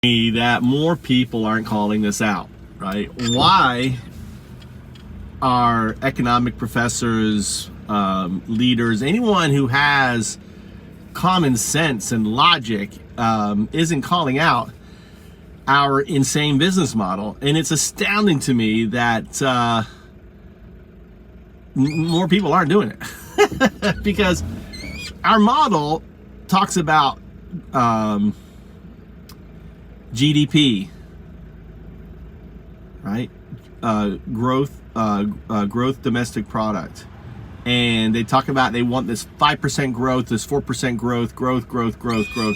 me that more people aren't calling this out, right? Why are economic professors, leaders, anyone who has common sense and logic isn't calling out our insane business model? And it's astounding to me that more people aren't doing it because our model talks about GDP, right? Growth domestic product. And they talk about they want this 5% growth, this 4%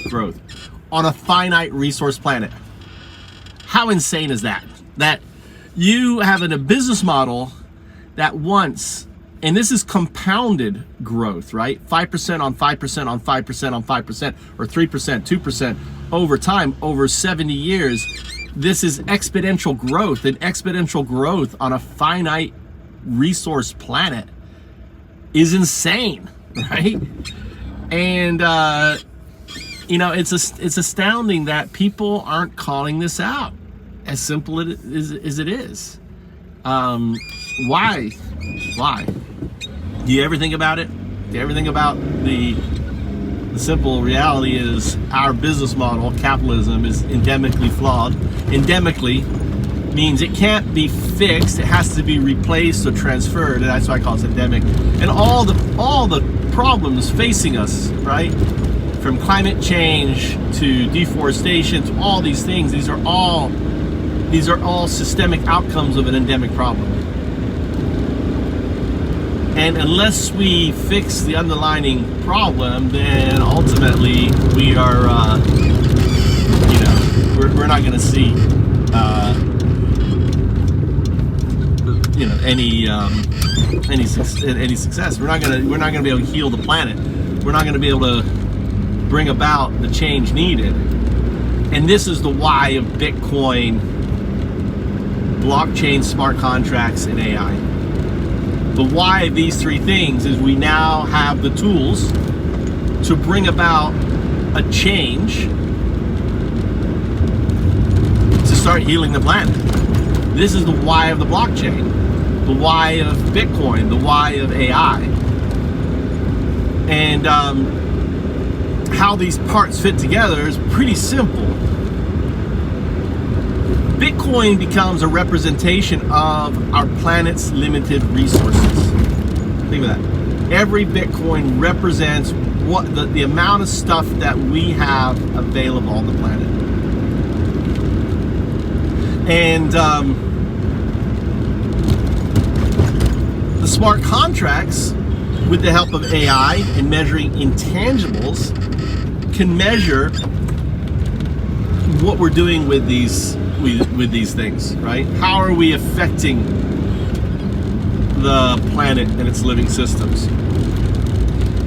growth on a finite resource planet. How insane is that? That you have a business model that wants, and this is compounded growth, right? 5% on 5% on 5% on 5%, or 3%, 2% over time, over 70 years. This is exponential growth, and exponential growth on a finite resource planet is insane, right? And it's astounding that people aren't calling this out, as simple as it is. Why? Do you ever think about it? Do you ever think about the simple reality is our business model, capitalism, is endemically flawed. Endemically means it can't be fixed, it has to be replaced or transferred, and that's why I call it endemic. And all the problems facing us, right? From climate change to deforestation to all these things, these are all systemic outcomes of an endemic problem. And unless we fix the underlying problem, then ultimately we are, we're not going to see, any success. We're not going to be able to heal the planet. We're not going to be able to bring about the change needed. And this is the why of Bitcoin, blockchain, smart contracts, and AI. The why of these three things is we now have the tools to bring about a change to start healing the planet. This is the why of the blockchain, the why of Bitcoin, the why of AI. And how these parts fit together is pretty simple. Bitcoin becomes a representation of our planet's limited resources. Think of that. Every Bitcoin represents what the amount of stuff that we have available on the planet. And the smart contracts, with the help of AI and measuring intangibles, can measure what we're doing with these things, right? How are we affecting the planet and its living systems?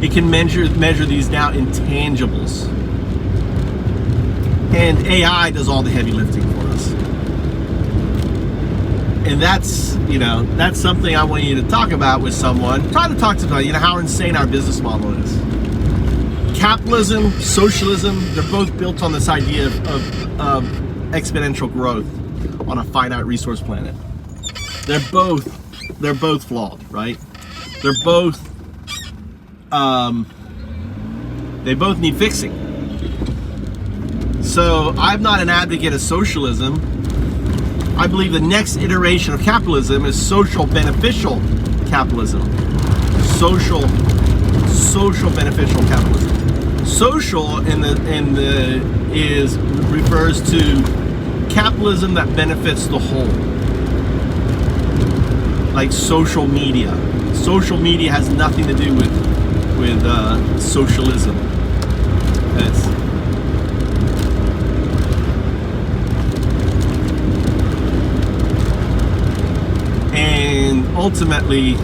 It can measure these now intangibles. And AI does all the heavy lifting for us. And that's something I want you to talk about with someone. Try to talk to them, how insane our business model is. Capitalism, socialism, they're both built on this idea of exponential growth on a finite resource planet. They're both flawed, right? They're both they both need fixing. So I'm not an advocate of socialism. I believe the next iteration of capitalism is social beneficial capitalism. Social beneficial capitalism. Social refers to capitalism that benefits the whole. Like social media. Social media has nothing to do with socialism. And ultimately,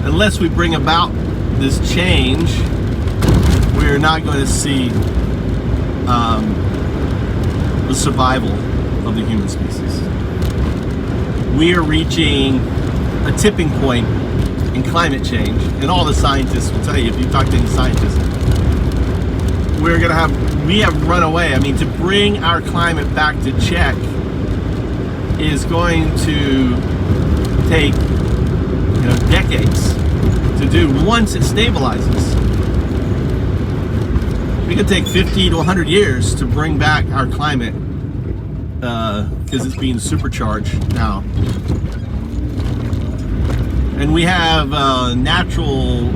unless we bring about this change, we're not going to see the survival of the human species. We are reaching a tipping point in climate change, and all the scientists will tell you, if you talk to any scientists, we're going to have we have run away. I mean, to bring our climate back to check is going to take, decades to do once it stabilizes. It could take 50 to 100 years to bring back our climate because it's being supercharged now. And we have natural,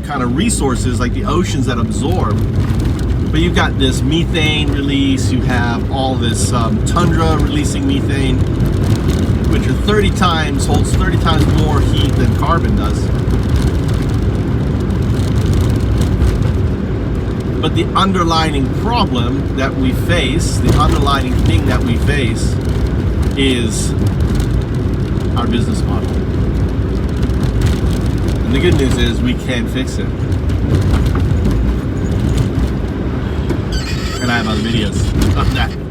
kind of resources like the oceans that absorb. But you've got this methane release, you have all this tundra releasing methane, which are holds 30 times more heat than carbon does. But the underlying problem that we face, the underlying thing that we face is our business model. And the good news is we can fix it. And I have other videos of that.